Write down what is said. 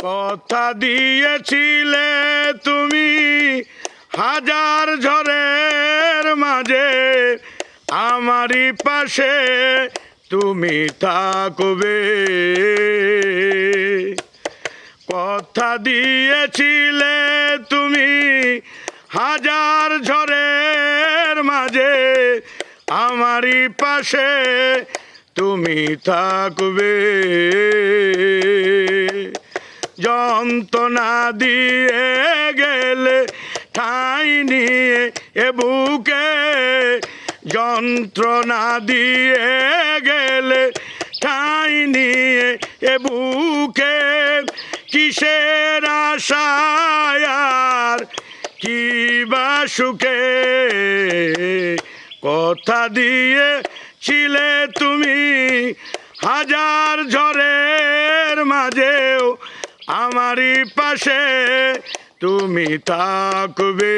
কথা দিয়েছিলে তুমি হাজার ঝড়ের মাঝে আমারই পাশে তুমি থাকবে। কথা দিয়েছিলে তুমি হাজার ঝড়ের মাঝে আমারই পাশে তুমি থাকবে। যন্ত্রণা দিয়ে গেলে ঠাঁই নিয়ে এ বুকে, যন্ত্রণা দিয়ে গেলে ঠাঁই নিয়ে এ বুকে, কিসের আশায় আর কি বা সুখে। কথা দিয়েছিলে তুমি হাজার ঝড়ের মাঝেও আমারই পাশে তুমি থাকবে।